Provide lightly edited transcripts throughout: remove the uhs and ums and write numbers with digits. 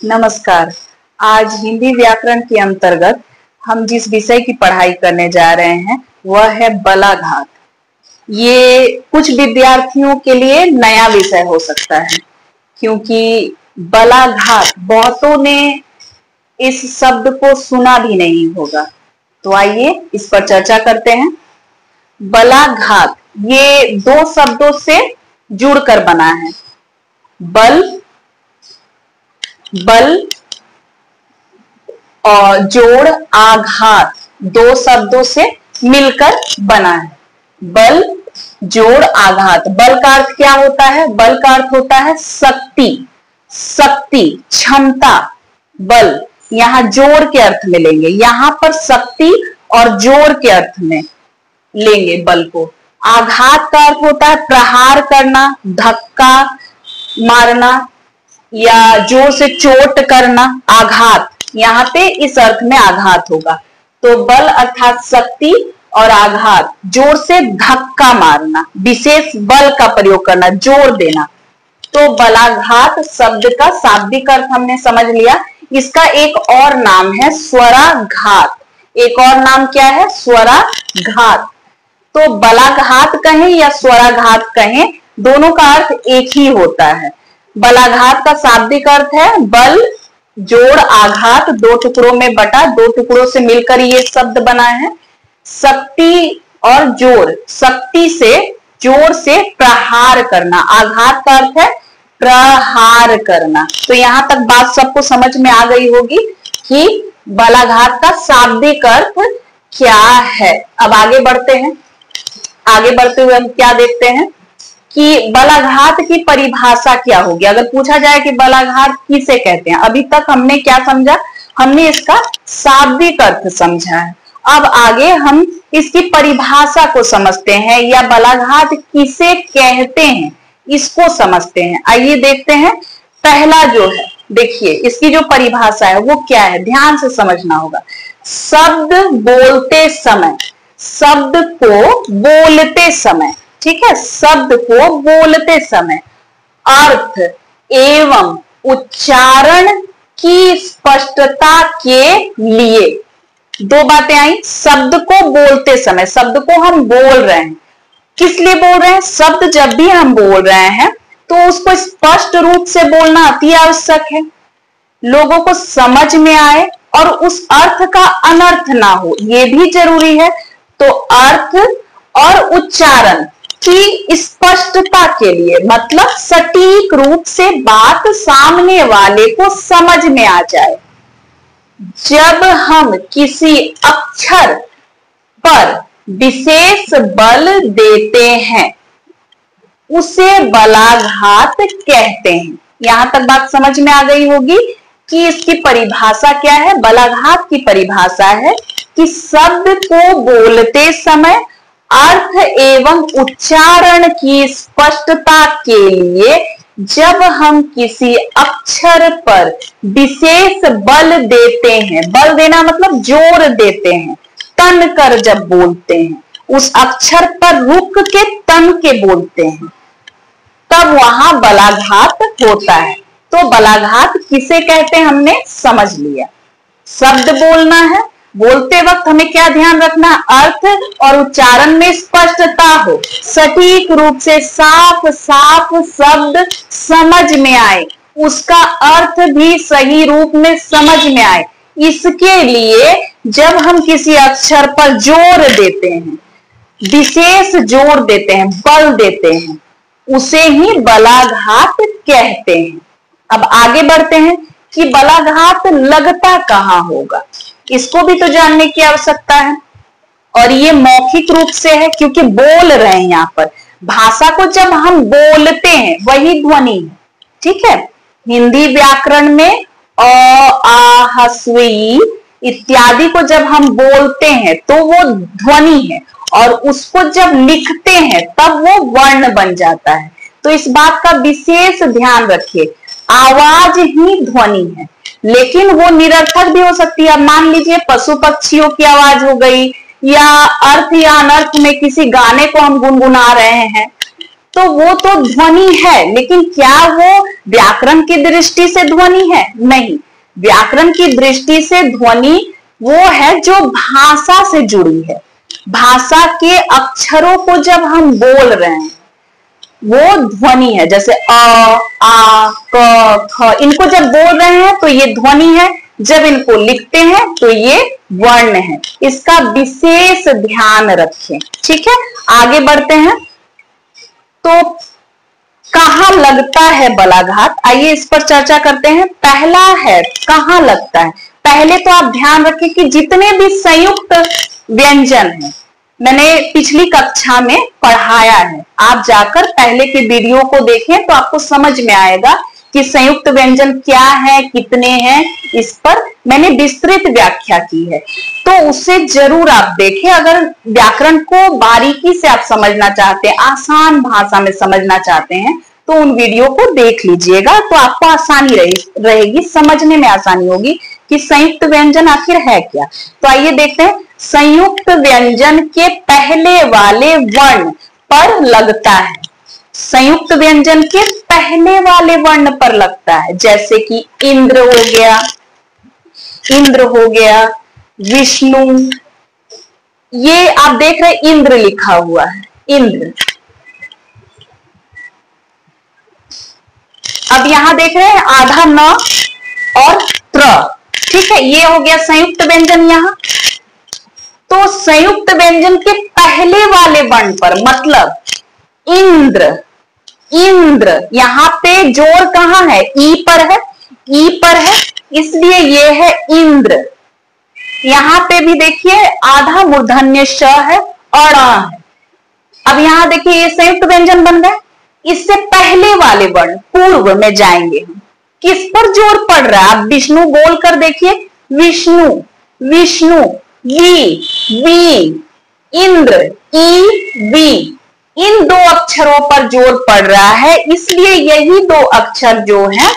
नमस्कार। आज हिंदी व्याकरण के अंतर्गत हम जिस विषय की पढ़ाई करने जा रहे हैं वह है बलाघात। ये कुछ विद्यार्थियों के लिए नया विषय हो सकता है, क्योंकि बलाघात बहुतों ने इस शब्द को सुना भी नहीं होगा। तो आइए इस पर चर्चा करते हैं। बलाघात ये दो शब्दों से जुड़कर बना है। बल और जोड़ आघात दो शब्दों से मिलकर बना है। बल जोड़ आघात। बल का अर्थ क्या होता है? बल का अर्थ होता है शक्ति, क्षमता। बल यहां जोड़ के अर्थ में लेंगे, यहां पर शक्ति और जोड़ के अर्थ में लेंगे बल को। आघात का अर्थ होता है प्रहार करना, धक्का मारना या जोर से चोट करना। आघात यहाँ पे इस अर्थ में आघात होगा। तो बल अर्थात शक्ति और आघात जोर से धक्का मारना, विशेष बल का प्रयोग करना, जोर देना। तो बलाघात शब्द का शाब्दिक अर्थ हमने समझ लिया। इसका एक और नाम है स्वराघात। एक और नाम क्या है? स्वराघात। तो बलाघात कहें या स्वराघात कहें, दोनों का अर्थ एक ही होता है। बलाघात का शाब्दिक अर्थ है बल जोड़ आघात, दो टुकड़ों में बटा, दो टुकड़ों से मिलकर ये शब्द बना है। शक्ति और जोर, शक्ति से जोर से प्रहार करना। आघात का अर्थ है प्रहार करना। तो यहां तक बात सबको समझ में आ गई होगी कि बलाघात का शाब्दिक अर्थ क्या है। अब आगे बढ़ते हैं। आगे बढ़ते हुए हम क्या देखते हैं कि बलाघात की परिभाषा क्या होगी। अगर पूछा जाए कि बलाघात किसे कहते हैं, अभी तक हमने क्या समझा? हमने इसका शाब्दिक अर्थ समझा है। अब आगे हम इसकी परिभाषा को समझते हैं, या बलाघात किसे कहते हैं इसको समझते हैं। आइए देखते हैं। पहला जो है, देखिए इसकी जो परिभाषा है वो क्या है, ध्यान से समझना होगा। शब्द बोलते समय, शब्द को बोलते समय, ठीक है, शब्द को बोलते समय अर्थ एवं उच्चारण की स्पष्टता के लिए। दो बातें आई। शब्द को बोलते समय, शब्द को हम बोल रहे हैं, किस लिए बोल रहे हैं? शब्द जब भी हम बोल रहे हैं तो उसको स्पष्ट रूप से बोलना अति आवश्यक है, लोगों को समझ में आए और उस अर्थ का अनर्थ ना हो, ये भी जरूरी है। तो अर्थ और उच्चारण की स्पष्टता के लिए, मतलब सटीक रूप से बात सामने वाले को समझ में आ जाए। जब हम किसी अक्षर पर विशेष बल देते हैं उसे बलाघात कहते हैं। यहां तक बात समझ में आ गई होगी कि इसकी परिभाषा क्या है। बलाघात की परिभाषा है कि शब्द को बोलते समय अर्थ एवं उच्चारण की स्पष्टता के लिए जब हम किसी अक्षर पर विशेष बल देते हैं, बल देना मतलब जोर देते हैं, तन कर जब बोलते हैं, उस अक्षर पर रुक के तन के बोलते हैं, तब वहां बलाघात होता है। तो बलाघात किसे कहते हैं हमने समझ लिया। शब्द बोलना है, बोलते वक्त हमें क्या ध्यान रखना? अर्थ और उच्चारण में स्पष्टता हो, सटीक रूप से साफ साफ शब्द समझ में आए, उसका अर्थ भी सही रूप में समझ में आए। इसके लिए जब हम किसी अक्षर पर जोर देते हैं, विशेष जोर देते हैं, बल देते हैं, उसे ही बलाघात कहते हैं। अब आगे बढ़ते हैं कि बलाघात लगता कहां होगा, इसको भी तो जानने की आवश्यकता है। और ये मौखिक रूप से है, क्योंकि बोल रहे हैं। यहां पर भाषा को जब हम बोलते हैं वही ध्वनि है, ठीक है। हिंदी व्याकरण में अ, आ, हस्व, ई इत्यादि को जब हम बोलते हैं तो वो ध्वनि है, और उसको जब लिखते हैं तब वो वर्ण बन जाता है। तो इस बात का विशेष ध्यान रखिए। आवाज ही ध्वनि है, लेकिन वो निरर्थक भी हो सकती है। अब मान लीजिए पशु पक्षियों की आवाज हो गई, या अर्थ या अनर्थ में किसी गाने को हम गुनगुना रहे हैं, तो वो तो ध्वनि है, लेकिन क्या वो व्याकरण की दृष्टि से ध्वनि है? नहीं, व्याकरण की दृष्टि से ध्वनि वो है जो भाषा से जुड़ी है। भाषा के अक्षरों को जब हम बोल रहे हैं वो ध्वनि है। जैसे अ, आ, क, ख, इनको जब बोल रहे हैं तो ये ध्वनि है, जब इनको लिखते हैं तो ये वर्ण है। इसका विशेष ध्यान रखें। ठीक है, आगे बढ़ते हैं। तो कहाँ लगता है बलाघात, आइए इस पर चर्चा करते हैं। पहला है कहाँ लगता है। पहले तो आप ध्यान रखें कि जितने भी संयुक्त व्यंजन हैं, मैंने पिछली कक्षा में पढ़ाया है, आप जाकर पहले के वीडियो को देखें तो आपको समझ में आएगा कि संयुक्त व्यंजन क्या है, कितने हैं, इस पर मैंने विस्तृत व्याख्या की है। तो उससे जरूर आप देखें। अगर व्याकरण को बारीकी से आप समझना चाहते हैं, आसान भाषा में समझना चाहते हैं, तो उन वीडियो को देख लीजिएगा, तो आपको आसानी रहेगी, समझने में आसानी होगी कि संयुक्त व्यंजन आखिर है क्या। तो आइए देखते हैं। संयुक्त व्यंजन के पहले वाले वर्ण पर लगता है। संयुक्त व्यंजन के पहले वाले वर्ण पर लगता है, जैसे कि इंद्र हो गया, इंद्र हो गया, विष्णु, ये आप देख रहे इंद्र लिखा हुआ है, इंद्र। अब यहां देख रहे हैं आधा न और त्र, ठीक है, ये हो गया संयुक्त व्यंजन। यहां तो संयुक्त व्यंजन के पहले वाले वर्ण पर, मतलब इंद्र, इंद्र, यहां पे जोर कहां है? ई पर है, ई पर है, इसलिए ये है इंद्र। यहां पे भी देखिए आधा मूर्धन्य श है और अ है। अब यहां देखिए ये संयुक्त व्यंजन बन गए। इससे पहले वाले वर्ण पूर्व में जाएंगे हम, किस पर जोर पड़ रहा है? आप विष्णु बोल कर देखिए, Vishnu, Vishnu, V, V, Indra, E, V, इन दो अक्षरों पर जोर पड़ रहा है, इसलिए यही दो अक्षर जो है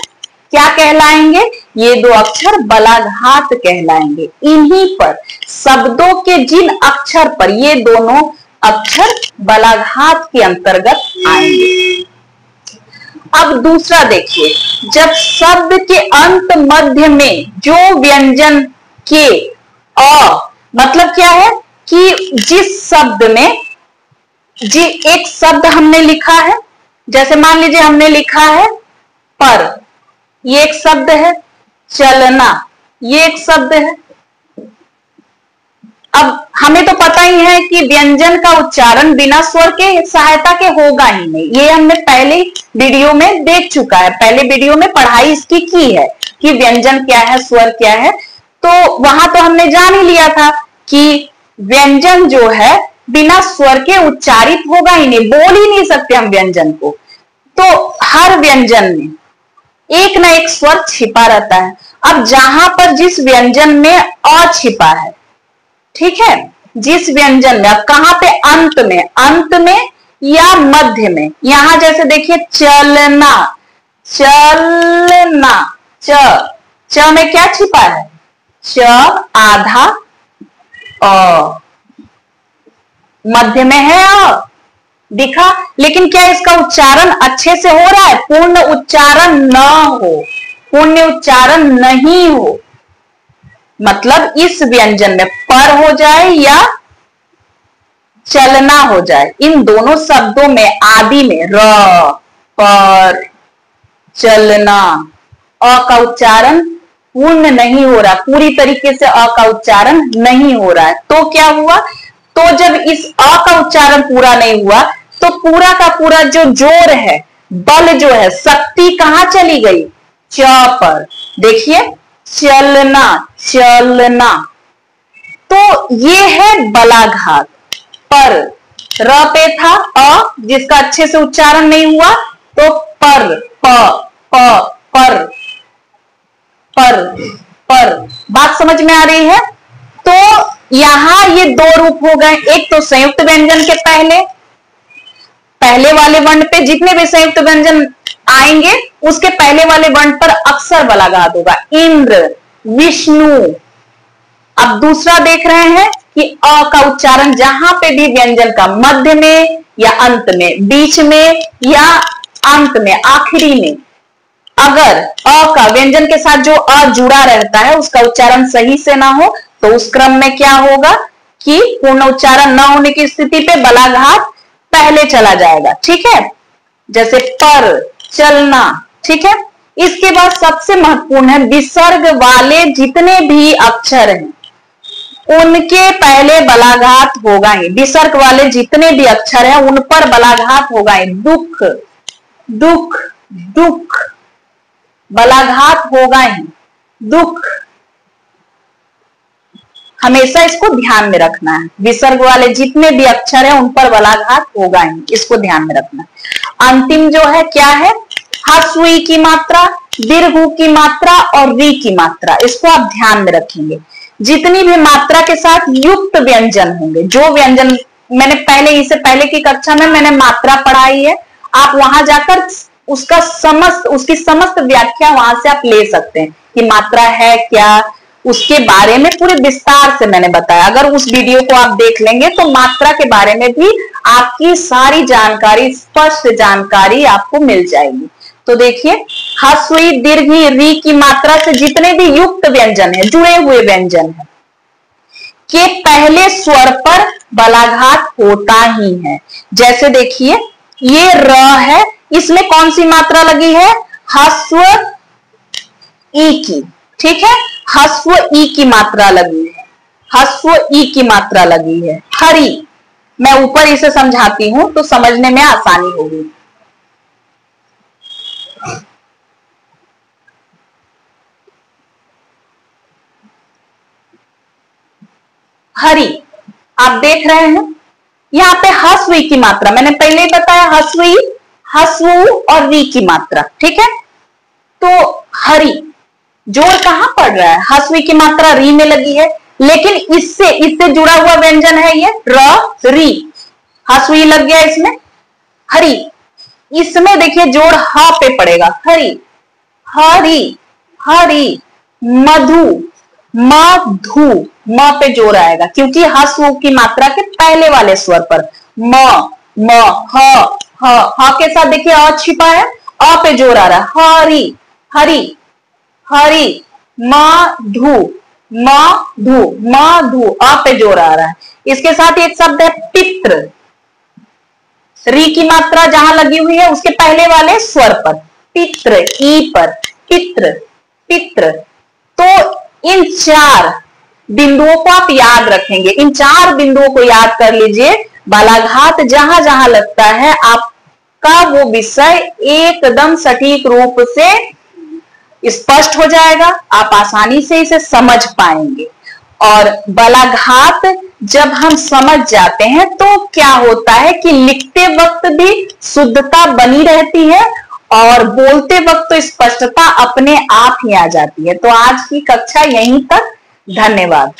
क्या कहलाएंगे? ये दो अक्षर बलाघात कहलाएंगे। इन्हीं पर, शब्दों के जिन अक्षर पर ये दोनों अक्षर बलाघात के अंतर्गत आएंगे। अब दूसरा देखिए, जब शब्द के अंत मध्य में जो व्यंजन के अ, मतलब क्या है कि जिस शब्द में जी एक शब्द हमने लिखा है, जैसे मान लीजिए हमने लिखा है पर, ये एक शब्द है, चलना, ये एक शब्द है। अब हमें तो पता ही है कि व्यंजन का उच्चारण बिना स्वर के सहायता के होगा ही नहीं, ये हमने पहले वीडियो में देख चुका है, पहले वीडियो में पढ़ाई इसकी की है कि व्यंजन क्या है, स्वर क्या है। तो वहां तो हमने जान ही लिया था कि व्यंजन जो है बिना स्वर के उच्चारित होगा ही नहीं, बोल ही नहीं सकते हम व्यंजन को। तो हर व्यंजन में एक ना एक स्वर छिपा रहता है। अब जहां पर जिस व्यंजन में अ छिपा है, ठीक है, जिस व्यंजन में, अब कहां पे? अंत में, अंत में या मध्य में। यहां जैसे देखिए चलना, चलना, च में क्या छिपा है? च आधा अ, मध्य में है अ, दिखा, लेकिन क्या इसका उच्चारण अच्छे से हो रहा है? पूर्ण उच्चारण न हो, पूर्ण उच्चारण नहीं हो, मतलब इस व्यंजन में पर हो जाए या चलना हो जाए, इन दोनों शब्दों में आदि में र, पर, चलना, अ का उच्चारण पूर्ण नहीं हो रहा, पूरी तरीके से अ का उच्चारण नहीं हो रहा है। तो क्या हुआ? तो जब इस अ का उच्चारण पूरा नहीं हुआ तो पूरा का पूरा जो जोर है, बल जो है, शक्ति कहां चली गई? च पर। देखिए चलना, चलना, तो ये है बलाघात। पर र पे था अ, जिसका अच्छे से उच्चारण नहीं हुआ, तो पर, पर, पर। बात समझ में आ रही है? तो यहां ये दो रूप हो गए, एक तो संयुक्त व्यंजन के पहले वाले वर्ण पे जितने भी संयुक्त व्यंजन आएंगे उसके पहले वाले वर्ण पर अक्सर बलाघात होगा, इंद्र, विष्णु। अब दूसरा देख रहे हैं कि अ का उच्चारण जहां पे भी व्यंजन का मध्य में या अंत में, बीच में या अंत में, आखिरी में अगर अ का व्यंजन के साथ जो अ जुड़ा रहता है उसका उच्चारण सही से ना हो तो उस क्रम में क्या होगा कि पूर्ण उच्चारण न होने की स्थिति पे बलाघात पहले चला जाएगा। ठीक है, जैसे पर, चलना। ठीक है, इसके बाद सबसे महत्वपूर्ण है विसर्ग वाले जितने भी अक्षर हैं उनके पहले बलाघात होगा ही। विसर्ग वाले जितने भी अक्षर हैं उन पर बलाघात होगा ही। दुख, दुख, दुख, बलाघात होगा ही। दुख, हमेशा इसको ध्यान में रखना है। विसर्ग वाले जितने भी अक्षर हैं उन पर बलाघात होगा ही, इसको ध्यान में रखना है। अंतिम जो है क्या है, ह्रस्व ई की मात्रा, दीर्घ की मात्रा और री की मात्रा, इसको आप ध्यान में रखेंगे। जितनी भी मात्रा के साथ युक्त व्यंजन होंगे, जो व्यंजन मैंने पहले, इससे पहले की कक्षा में मैंने मात्रा पढ़ाई है, आप वहां जाकर उसकी समस्त व्याख्या वहां से आप ले सकते हैं कि मात्रा है क्या, उसके बारे में पूरे विस्तार से मैंने बताया। अगर उस वीडियो को आप देख लेंगे तो मात्रा के बारे में भी आपकी सारी जानकारी, स्पष्ट जानकारी आपको मिल जाएगी। तो देखिए, ह्रस्व ई, दीर्घ ई, री की मात्रा से जितने भी युक्त व्यंजन है, जुड़े हुए व्यंजन है, के पहले स्वर पर बलाघात होता ही है। जैसे देखिए, ये र है, इसमें कौन सी मात्रा लगी है, ह्रस्व ई की। ठीक है, ह्रस्व ई की मात्रा लगी है, ह्रस्व ई की मात्रा लगी है। हरि, मैं ऊपर इसे समझाती हूं तो समझने में आसानी होगी। हरि, आप देख रहे हैं यहां पे ह्रस्व ई की मात्रा, मैंने पहले ही बताया ह्रस्व ई, ह्रस्व उ और री की मात्रा। ठीक है, तो हरि जोर कहां पड़ रहा है, ह्रस्व ई की मात्रा री में लगी है, लेकिन इससे जुड़ा हुआ व्यंजन है ये र री, ह्रस्व ई लग गया इसमें। हरि, इसमें देखिए जोड़ ह पे पड़ेगा, हरि, हरि, हरि। मधु, मधु, म पे जोर आएगा क्योंकि ह्रस्व की मात्रा के पहले वाले स्वर पर। म, ह के साथ देखिए अ छिपा है, अ पे जोर आ रहा है। हरि, हरि, हरि। मधु, मधु, मधु, अ पे जोर आ रहा है। इसके साथ एक शब्द है पित्र, री की मात्रा जहां लगी हुई है उसके पहले वाले स्वर पर, पित्र, ई पर, पित्र, पित्र। तो इन 4 बिंदुओं को आप याद रखेंगे, इन 4 बिंदुओं को याद कर लीजिए। बालाघात जहां जहां लगता है आपका वो विषय एकदम सटीक रूप से स्पष्ट हो जाएगा, आप आसानी से इसे समझ पाएंगे। और बलाघात जब हम समझ जाते हैं तो क्या होता है कि लिखते वक्त भी शुद्धता बनी रहती है और बोलते वक्त तो स्पष्टता अपने आप ही आ जाती है। तो आज की कक्षा यहीं तक, धन्यवाद।